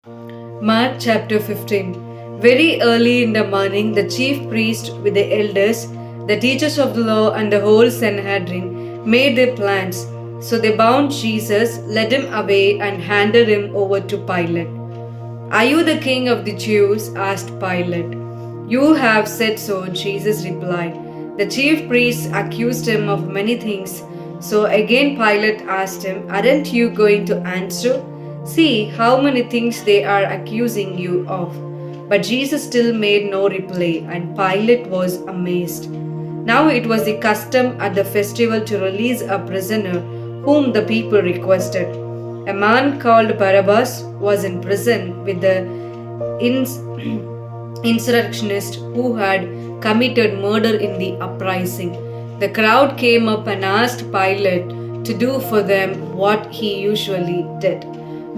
Mark chapter 15. Very early in the morning, the chief priest with the elders, the teachers of the law, and the whole Sanhedrin made their plans. So they bound Jesus, led him away, and handed him over to Pilate. Are you the king of the Jews? Asked Pilate. You have said so, Jesus replied. The chief priests accused him of many things. So again Pilate asked him, aren't you going to answer? See how many things they are accusing you of. But Jesus still made no reply, and Pilate was amazed. Now it was the custom at the festival to release a prisoner whom the people requested. A man called Barabbas was in prison with the insurrectionist who had committed murder in the uprising. The crowd came up and asked Pilate to do for them what he usually did.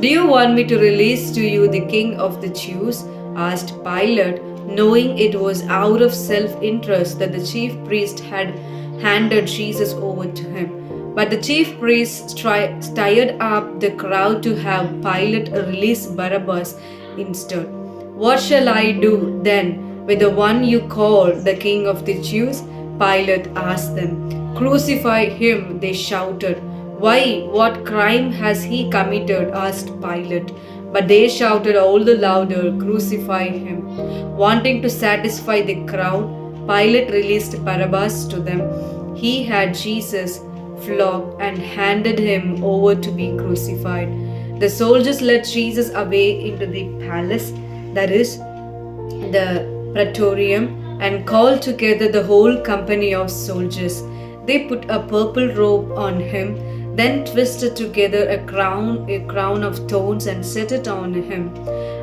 Do you want me to release to you the king of the Jews? Asked Pilate, knowing it was out of self-interest that the chief priest had handed Jesus over to him. But the chief priests stirred up the crowd to have Pilate release Barabbas instead. What shall I do then with the one you call the king of the Jews? Pilate asked them. Crucify him, they shouted. Why? What crime has he committed? Asked Pilate. But they shouted all the louder, Crucify him. Wanting to satisfy the crowd, Pilate released Barabbas to them. He had Jesus flogged and handed him over to be crucified. The soldiers led Jesus away into the palace, that is, the praetorium, and called together the whole company of soldiers. They put a purple robe on him, then twisted together a crown of thorns and set it on him.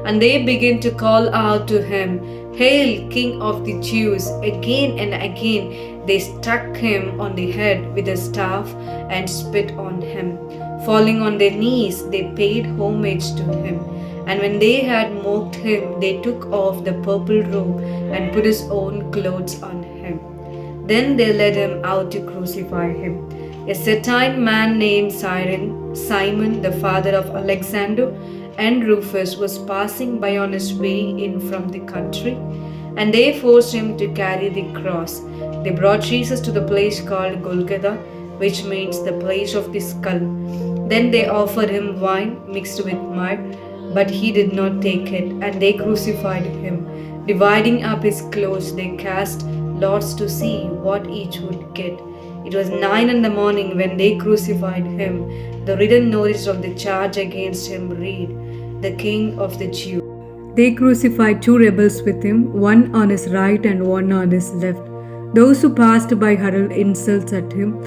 And they began to call out to him, Hail, King of the Jews! Again and again they struck him on the head with a staff and spit on him. Falling on their knees, they paid homage to him. And when they had mocked him, they took off the purple robe and put his own clothes on him. Then they led him out to crucify him. A certain man named Simon, the father of Alexander and Rufus, was passing by on his way in from the country, and they forced him to carry the cross. They brought Jesus to the place called Golgotha, which means the place of the skull. Then they offered him wine mixed with myrrh, but he did not take it, and they crucified him. Dividing up his clothes, they cast lots to see what each would get. It was 9 in the morning when they crucified him. The written notice of the charge against him read, The King of the Jews. They crucified 2 rebels with him, one on his right and one on his left. Those who passed by hurled insults at him,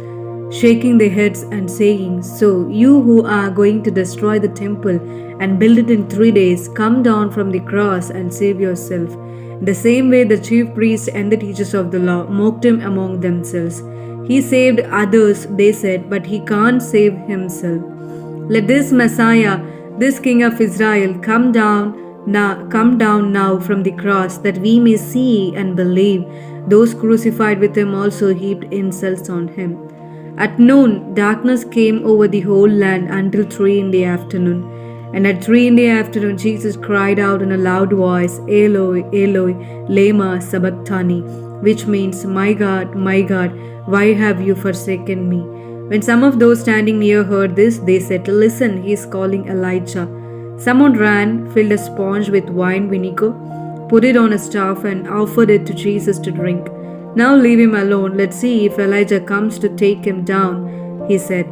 shaking their heads and saying, So, you who are going to destroy the temple and build it in 3 days, come down from the cross and save yourself. In the same way, the chief priests and the teachers of the law mocked him among themselves. He saved others, they said, but he can't save himself. Let this Messiah, this King of Israel, come down now from the cross, that we may see and believe. Those crucified with him also heaped insults on him. At noon, darkness came over the whole land until 3 in the afternoon. And at 3 in the afternoon, Jesus cried out in a loud voice, Eloi, Eloi, lema sabachthani, which means, my God, why have you forsaken me? When some of those standing near heard this, they said, Listen, he is calling Elijah. Someone ran, filled a sponge with wine vinegar, put it on a staff, and offered it to Jesus to drink. Now leave him alone. Let's see if Elijah comes to take him down, he said.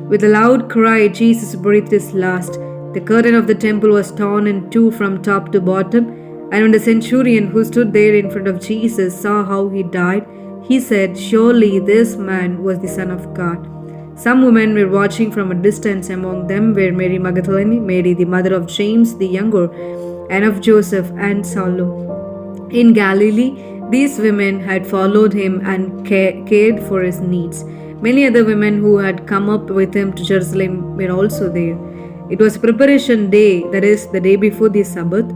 With a loud cry, Jesus breathed his last. The curtain of the temple was torn in two from top to bottom, and when the centurion who stood there in front of Jesus saw how he died, he said, Surely this man was the Son of God. Some women were watching from a distance. Among them were Mary Magdalene, Mary the mother of James the younger, and of Joseph and Salome. In Galilee, these women had followed him and cared for his needs. Many other women who had come up with him to Jerusalem were also there. It was preparation day, that is, the day before the Sabbath.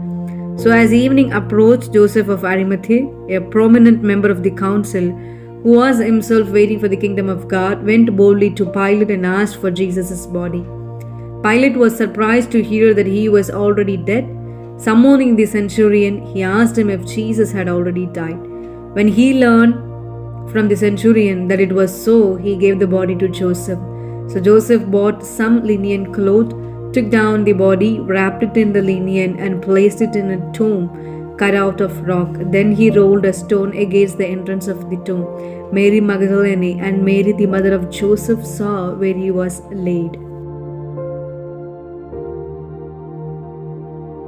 So as evening approached, Joseph of Arimathea, a prominent member of the council, who was himself waiting for the kingdom of God, went boldly to Pilate and asked for Jesus' body. Pilate was surprised to hear that he was already dead. Summoning the centurion, he asked him if Jesus had already died. When he learned from the centurion that it was so, he gave the body to Joseph. So Joseph bought some linen cloth, took down the body, wrapped it in the linen, and placed it in a tomb cut out of rock. Then he rolled a stone against the entrance of the tomb. Mary Magdalene and Mary, the mother of Joseph, saw where he was laid.